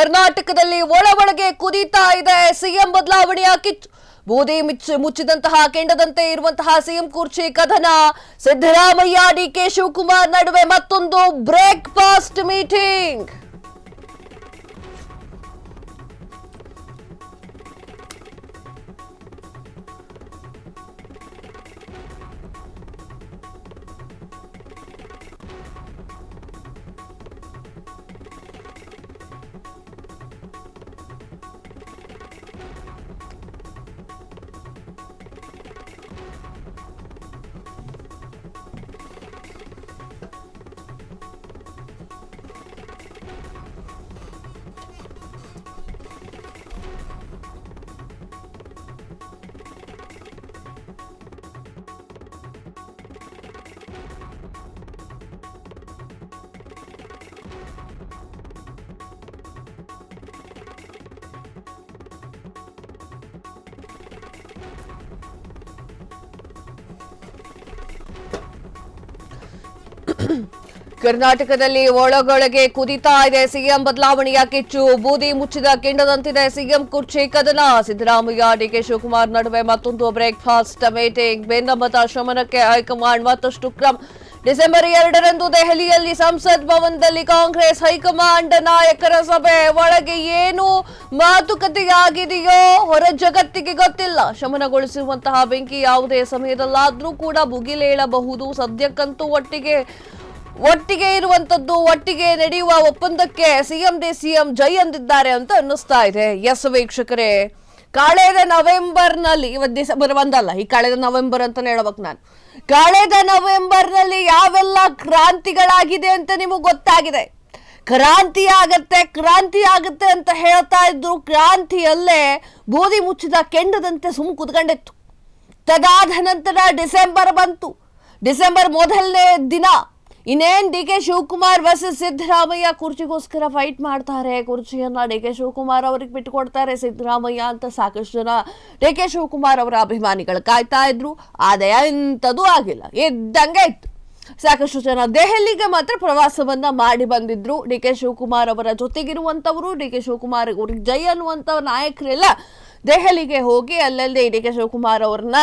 ಕರ್ನಾಟಕದಲ್ಲಿ ಒಳಗೆ ಕುದೀತಾ ಇದೆ ಸಿಎಂ ಬದಲಾವಣೆಯ ಕಿಚ್ಚು. ಬೂದಿ ಮುಚ್ಚಿದಂತಹ ಕೆಂಡದಂತೆ ಇರುವಂತಹ ಸಿಎಂ ಕುರ್ಚಿ ಕದನ. ಸಿದ್ದರಾಮಯ್ಯ ಡಿಕೆ ಶಿವಕುಮಾರ್ ನಡುವೆ ಮತ್ತೊಂದು ಬ್ರೇಕ್ಫಾಸ್ಟ್ ಮೀಟಿಂಗ್. ಕರ್ನಾಟಕದಲ್ಲಿ ಒಳಗೆ ಕುದೀತಾ ಇದೆ ಸಿಎಂ ಬದಲಾವಣೆಯ ಕಿಚ್ಚು. ಬೂದಿ ಮುಚ್ಚಿದ ಕೆಂಡದಂತಿದೆ ಸಿಎಂ ಕುರ್ಚಿ ಕದನ. ಸಿದ್ದರಾಮಯ್ಯ ಡಿಕೆ ಶಿವಕುಮಾರ್ ನಡುವೆ ಮತ್ತೊಂದು ಬ್ರೇಕ್ಫಾಸ್ಟ್ ಮೀಟಿಂಗ್. ಭಿನ್ನಮತ ಶಮನಕ್ಕೆ ಹೈಕಮಾಂಡ್ ಮತ್ತಷ್ಟು ಕ್ರಮ. ಡಿಸೆಂಬರ್ 2ರಂದು ದೆಹಲಿಯಲ್ಲಿ ಸಂಸತ್ ಭವನದಲ್ಲಿ ಕಾಂಗ್ರೆಸ್ ಹೈಕಮಾಂಡ್ ನಾಯಕರ ಸಭೆ. ಒಳಗೆ ಏನು ಮಾತುಕತೆಯಾಗಿದೆಯೋ ಹೊರ ಜಗತ್ತಿಗೆ ಗೊತ್ತಿಲ್ಲ. ಶಮನಗೊಳಿಸಿರುವಂತಹ ಬೆಂಕಿ ಯಾವುದೇ ಸಮಯದಲ್ಲಾದ್ರೂ ಕೂಡ ಭುಗಿಲೇಳಬಹುದು. ಸದ್ಯಕ್ಕಂತೂ ಒಟ್ಟಿಗೆ ಇರುವಂತದ್ದು, ಒಟ್ಟಿಗೆ ನಡೆಯುವ ಒಪ್ಪಂದಕ್ಕೆ ಸಿಎಂ ಡಿಸಿಎಂ ಜೈ ಅಂದಿದ್ದಾರೆ ಅಂತ ಅನ್ನಿಸ್ತಾ ಇದೆ. ಎಸ್ ವೀಕ್ಷಕರೇ, ಕಳೆದ ನವೆಂಬರ್ನಲ್ಲಿ, ಇವತ್ತು ಡಿಸೆಂಬರ್ 1 ಈ ಕಳೆದ ನವೆಂಬರ್ ಅಂತಾನೆ ಹೇಳ್ಬೇಕು ನಾನು. ಕಳೆದ ನವೆಂಬರ್ನಲ್ಲಿ ಯಾವೆಲ್ಲ ಕ್ರಾಂತಿಗಳಾಗಿದೆ ಅಂತ ನಿಮಗೆ ಗೊತ್ತಾಗಿದೆ. ಕ್ರಾಂತಿ ಆಗತ್ತೆ ಅಂತ ಹೇಳ್ತಾ ಇದ್ರು. ಕ್ರಾಂತಿಯಲ್ಲೇ ಬೂದಿ ಮುಚ್ಚಿದ ಕೆಂಡದಂತೆ ಕುತ್ಕೊಂಡಿತ್ತು. ತದಾದ ನಂತರ ಡಿಸೆಂಬರ್ ಬಂತು. ಡಿಸೆಂಬರ್ 1ನೇ ದಿನ ಇನ್ನೇನ್ ಡಿಕೆ ಶಿವಕುಮಾರ್ ವರ್ಸಸ್ ಸಿದ್ದರಾಮಯ್ಯ ಕುರ್ಚಿಗೋಸ್ಕರ ಫೈಟ್ ಮಾಡ್ತಾರೆ. ಕುರ್ಚಿಯನ್ನ ಡಿಕೆ ಶಿವಕುಮಾರ್ ಅವ್ರಿಗೆ ಬಿಟ್ಟುಕೊಡ್ತಾರೆ ಸಿದ್ದರಾಮಯ್ಯ ಅಂತ ಸಾಕಷ್ಟು ಜನ ಡಿಕೆ ಶಿವಕುಮಾರ್ ಅವರ ಅಭಿಮಾನಿಗಳು ಕಾಯ್ತಾ ಇದ್ರು. ಆದಾಯ ಇಂಥದ್ದು ಆಗಿಲ್ಲ, ಇದ್ದಂಗೆ ಇತ್ತು. ಸಾಕಷ್ಟು ಜನ ದೆಹಲಿಗೆ ಮಾತ್ರ ಪ್ರವಾಸವನ್ನ ಮಾಡಿ ಬಂದಿದ್ರು. ಡಿಕೆ ಶಿವಕುಮಾರ್ ಅವರ ಜೊತೆಗಿರುವಂತವರು, ಡಿಕೆ ಶಿವಕುಮಾರ್ ಅವ್ರಿಗೆ ಜೈ ಅನ್ನುವಂತ ನಾಯಕರೆಲ್ಲ ದೆಹಲಿಗೆ ಹೋಗಿ ಅಲ್ಲಲ್ಲಿ ಡಿಕೆ ಶಿವಕುಮಾರ್ ಅವ್ರನ್ನ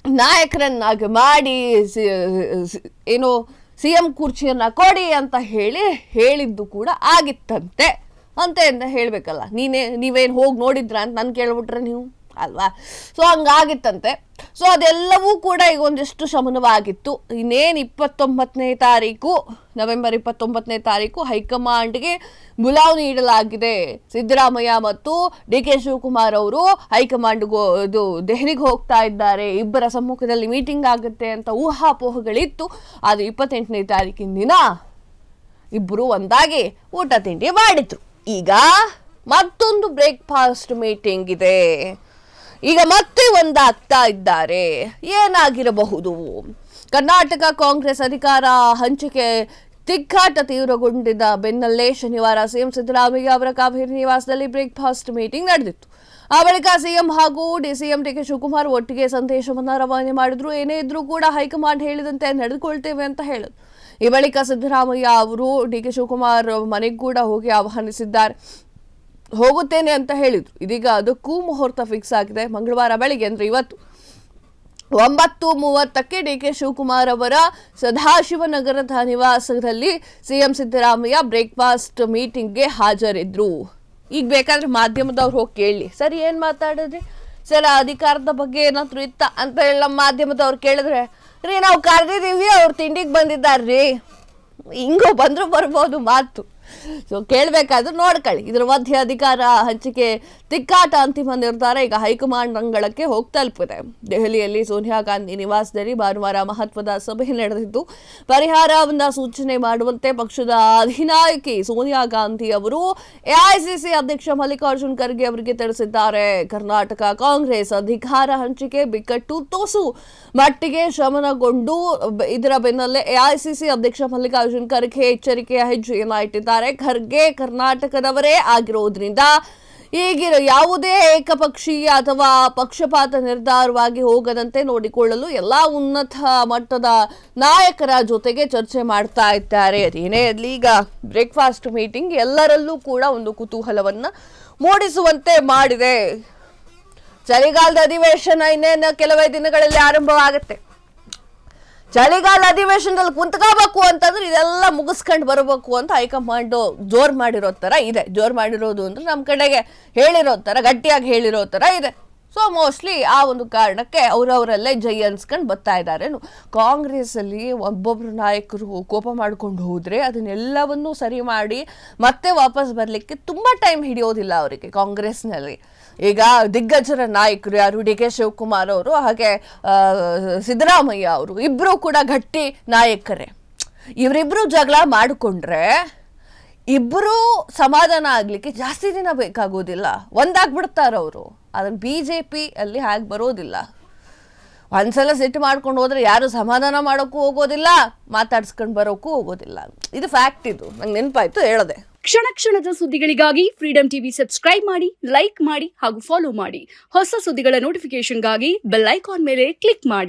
ನಾಯಕರನ್ನಾಗಿ ಮಾಡಿ ಏನು ಸಿಎಂ ಕುರ್ಚಿಯನ್ನ ಕೊಡಿ ಅಂತ ಹೇಳಿದ್ದು ಕೂಡ ಆಗಿತ್ತಂತೆ ಅಂತ ಹೇಳ್ಬೇಕಲ್ಲ. ನೀವೇನು ಹೋಗಿ ನೋಡಿದ್ರ ಅಂತ ನಾನು ಕೇಳ್ಬಿಟ್ರೆ ನೀವು ಅಲ್ವಾ? ಸೊ ಹಂಗಾಗಿತ್ತಂತೆ. ಸೊ ಅದೆಲ್ಲವೂ ಕೂಡ ಈಗ ಒಂದಿಷ್ಟು ಶಮನವಾಗಿತ್ತು. ಇನ್ನೇನು 29ನೇ ತಾರೀಕು, ನವೆಂಬರ್ 29ನೇ ತಾರೀಕು ಹೈಕಮಾಂಡ್ಗೆ ಬುಲಾವ್ ನೀಡಲಾಗಿದೆ. ಸಿದ್ದರಾಮಯ್ಯ ಮತ್ತು ಡಿ ಕೆ ಶಿವಕುಮಾರ್ ಅವರು ಹೈಕಮಾಂಡ್ಗೂ ದೆಹಲಿಗೆ ಹೋಗ್ತಾ ಇದ್ದಾರೆ. ಇಬ್ಬರ ಸಮ್ಮುಖದಲ್ಲಿ ಮೀಟಿಂಗ್ ಆಗುತ್ತೆ ಅಂತ ಊಹಾಪೋಹಗಳಿತ್ತು. ಅದು 28ನೇ ತಾರೀಕಿನ ದಿನ ಇಬ್ಬರು ಒಂದಾಗಿ ಊಟ ತಿಂಡಿ ಮಾಡಿದ್ರು. ಈಗ ಮತ್ತೊಂದು ಬ್ರೇಕ್ಫಾಸ್ಟ್ ಮೀಟಿಂಗ್ ಇದೆ. ಈಗ ಮತ್ತೆ ಒಂದಾಗ್ತಾ ಇದ್ದಾರೆ. ಏನಾಗಿರಬಹುದು? ಕರ್ನಾಟಕ ಕಾಂಗ್ರೆಸ್ ಅಧಿಕಾರ ಹಂಚಿಕೆ ತಿಕ್ಕಾಟ ತೀವ್ರಗೊಂಡಿದ್ದ ಬೆನ್ನಲ್ಲೇ ಶನಿವಾರ ಸಿಎಂ ಸಿದ್ದರಾಮಯ್ಯ ಅವರ ಕಾವೇರಿ ನಿವಾಸದಲ್ಲಿ ಬ್ರೇಕ್ಫಾಸ್ಟ್ ಮೀಟಿಂಗ್ ನಡೆದಿತ್ತು. ಆ ಬಳಿಕ ಸಿಎಂ ಹಾಗೂ ಡಿಸಿಎಂ ಡಿಕೆ ಶಿವಕುಮಾರ್ ಒಟ್ಟಿಗೆ ಸಂದೇಶವನ್ನ ರವಾನೆ ಮಾಡಿದ್ರು. ಏನೇ ಇದ್ರೂ ಕೂಡ ಹೈಕಮಾಂಡ್ ಹೇಳಿದಂತೆ ನಡೆದುಕೊಳ್ತೇವೆ ಅಂತ ಹೇಳಿದ್ರು. ಈ ಬಳಿಕ ಸಿದ್ದರಾಮಯ್ಯ ಅವರು ಡಿಕೆ ಶಿವಕುಮಾರ್ ಮನೆಗೆ ಕೂಡ ಹೋಗಿ ಆಹ್ವಾನಿಸಿದ್ದಾರೆ. ಹೋಗುತ್ತೇನೆ ಅಂತ ಹೇಳಿದ್ರು. ಇದೀಗ ಅದಕ್ಕೂ ಮುಹೂರ್ತ ಫಿಕ್ಸ್ ಆಗಿದೆ. ಮಂಗಳವಾರ ಬೆಳಿಗ್ಗೆ ಅಂದ್ರೆ ಇವತ್ತು 9:30ಕ್ಕೆ ಡಿಕೆ ಶಿವಕುಮಾರ್ ಅವರ ಸದಾಶಿವನಗರದ ನಿವಾಸದಲ್ಲಿ ಸಿಎಂ ಸಿದ್ದರಾಮಯ್ಯ ಬ್ರೇಕ್ಫಾಸ್ಟ್ ಮೀಟಿಂಗ್ಗೆ ಹಾಜರಿದ್ರು. ಈಗ ಬೇಕಾದ್ರೆ ಮಾಧ್ಯಮದವ್ರು ಹೋಗಿ ಕೇಳಿ, ಸರಿ ಏನ್ ಮಾತಾಡಿದ್ರಿ ಸರ್, ಅಧಿಕಾರದ ಬಗ್ಗೆ ಏನಾದ್ರು ಇತ್ತ ಅಂತ ಎಲ್ಲ ಮಾಧ್ಯಮದವ್ರು ಕೇಳಿದ್ರೆ, ರೀ ನಾವು ಕರೆದಿದ್ದೀವಿ, ಅವ್ರು ತಿಂಡಿಗೆ ಬಂದಿದ್ದಾರ್ರಿ, ಹಿಂಗೋ ಬಂದ್ರು ಬರ್ಬೋದು ಮಾತು. ಸೊ ಕೇಳಬೇಕಾದ್ರೆ ನೋಡ್ಕೊಳ್ಳಿ. ಇದ್ರ ಮಧ್ಯೆ ಅಧಿಕಾರ ಹಂಚಿಕೆ ತಿಕ್ಕಾಟ ಅಂತಿಮ ನಿರ್ಧಾರ ಈಗ ಹೈಕಮಾಂಡ್ ಅಂಗಳಕ್ಕೆ ಹೋಗಿ ತಲುಪಿದೆ. ದೆಹಲಿಯಲ್ಲಿ ಸೋನಿಯಾ ಗಾಂಧಿ ನಿವಾಸದಲ್ಲಿ ಭಾನುವಾರ ಮಹತ್ವದ ಸಭೆ ನಡೆದಿದ್ದು, ಪರಿಹಾರವನ್ನ ಸೂಚನೆ ಮಾಡುವಂತೆ ಪಕ್ಷದ ಅಧಿನಾಯಕಿ ಸೋನಿಯಾ ಗಾಂಧಿ ಅವರು ಎಐಸಿಸಿ ಅಧ್ಯಕ್ಷ ಮಲ್ಲಿಕಾರ್ಜುನ್ ಖರ್ಗೆ ಅವರಿಗೆ ತಿಳಿಸಿದ್ದಾರೆ. ಕರ್ನಾಟಕ ಕಾಂಗ್ರೆಸ್ ಅಧಿಕಾರ ಹಂಚಿಕೆ ಬಿಕ್ಕಟ್ಟು ತೋಸು ಮಟ್ಟಿಗೆ ಶಮನಗೊಂಡು ಇದರ ಬೆನ್ನಲ್ಲೇ ಎಐಸಿಸಿ ಅಧ್ಯಕ್ಷ ಮಲ್ಲಿಕಾರ್ಜುನ್ ಖರ್ಗೆ ಎಚ್ಚರಿಕೆಯ ಹೆಜ್ಜೆಯನ್ನ ಇಟ್ಟಿದ್ದಾರೆ. ಖರ್ಗೆ ಕರ್ನಾಟಕದವರೇ ಆಗಿರೋದ್ರಿಂದ ಈಗಿನ ಯಾವುದೇ ಏಕಪಕ್ಷೀಯ ಅಥವಾ ಪಕ್ಷಪಾತ ನಿರ್ಧಾರವಾಗಿ ಹೋಗದಂತೆ ನೋಡಿಕೊಳ್ಳಲು ಎಲ್ಲಾ ಉನ್ನತ ಮಟ್ಟದ ನಾಯಕರ ಜೊತೆಗೆ ಚರ್ಚೆ ಮಾಡ್ತಾ ಇದ್ದಾರೆ. ಅದೇನೇ ಇರಲಿ, ಈಗ ಬ್ರೇಕ್ಫಾಸ್ಟ್ ಮೀಟಿಂಗ್ ಎಲ್ಲರಲ್ಲೂ ಕೂಡ ಒಂದು ಕುತೂಹಲವನ್ನ ಮೂಡಿಸುವಂತೆ ಮಾಡಿದೆ. ಚಳಿಗಾಲದ ಅಧಿವೇಶನ ಇನ್ನೇನು ಕೆಲವೇ ದಿನಗಳಲ್ಲಿ ಆರಂಭವಾಗುತ್ತೆ. ಚಳಿಗಾಲ ಅಧಿವೇಶನದಲ್ಲಿ ಕುಂತ್ಕೋಬೇಕು ಅಂತಂದ್ರೆ ಇದೆಲ್ಲ ಮುಗಿಸ್ಕೊಂಡು ಬರಬೇಕು ಅಂತ ಹೈಕಮಾಂಡ್ ಜೋರ್ ಮಾಡಿರೋ ತರ ಇದೆ. ಜೋರ್ ಮಾಡಿರೋದು ಅಂದ್ರೆ ನಮ್ಮ ಕಡೆಗೆ ಹೇಳಿರೋ ತರ, ಗಟ್ಟಿಯಾಗಿ ಹೇಳಿರೋ ತರ ಇದೆ. ಸೊ ಮೋಸ್ಟ್ಲಿ ಆ ಒಂದು ಕಾರಣಕ್ಕೆ ಅವರವರಲ್ಲೇ ಜೈ ಅನ್ಸ್ಕೊಂಡು ಬರ್ತಾ ಇದ್ದಾರೆ. ಕಾಂಗ್ರೆಸ್ ಅಲ್ಲಿ ಒಬ್ಬೊಬ್ರು ನಾಯಕರು ಕೋಪ ಮಾಡ್ಕೊಂಡು ಹೋದ್ರೆ ಅದನ್ನೆಲ್ಲವನ್ನೂ ಸರಿ ಮಾಡಿ ಮತ್ತೆ ವಾಪಸ್ ಬರ್ಲಿಕ್ಕೆ ತುಂಬಾ ಟೈಮ್ ಹಿಡಿಯೋದಿಲ್ಲ ಅವರಿಗೆ. ಕಾಂಗ್ರೆಸ್ನಲ್ಲಿ ಈಗ ದಿಗ್ಗಜರ ನಾಯಕರು ಯಾರು, ಡಿ ಕೆ ಶಿವಕುಮಾರ್ ಅವರು ಹಾಗೆ ಸಿದ್ದರಾಮಯ್ಯ ಅವರು ಇಬ್ರು ಕೂಡ ಗಟ್ಟಿ ನಾಯಕರೇ. ಇವರಿಬ್ರು ಜಗಳ ಮಾಡಿಕೊಂಡ್ರೆ ಇಬ್ಬರು ಸಮಾಧಾನ ಆಗ್ಲಿಕ್ಕೆ ಜಾಸ್ತಿ ದಿನ ಬೇಕಾಗೋದಿಲ್ಲ, ಒಂದಾಗ್ಬಿಡ್ತಾರ ಅವರು. ಅದನ್ನ BJP ಅಲ್ಲಿ ಹಾಗೆ ಬರೋದಿಲ್ಲ. ಒಂದ್ಸಲ ಸಿಟ್ಟು ಮಾಡ್ಕೊಂಡು ಹೋದ್ರೆ ಯಾರು ಸಮಾಧಾನ ಮಾಡೋಕ್ಕೂ ಹೋಗೋದಿಲ್ಲ, ಮಾತಾಡ್ಸ್ಕೊಂಡು ಬರೋಕ್ಕೂ ಹೋಗೋದಿಲ್ಲ. ಇದು ಫ್ಯಾಕ್ಟ್. ಇದು ನಂಗೆ ನೆನಪಾಯ್ತು, ಹೇಳದೆ. ಕ್ಷಣ ಕ್ಷಣದ ಸುದ್ದಿಗಳಿಗಾಗಿ ಫ್ರೀಡಂ ಟಿವಿ ಸಬ್ಸ್ಕ್ರೈಬ್ ಮಾಡಿ, ಲೈಕ್ ಮಾಡಿ ಹಾಗೂ ಫಾಲೋ ಮಾಡಿ. ಹೊಸ ಸುದ್ದಿಗಳ ನೋಟಿಫಿಕೇಶನ್ಗಾಗಿ ಬೆಲ್ ಐಕಾನ್ ಮೇಲೆ ಕ್ಲಿಕ್ ಮಾಡಿ.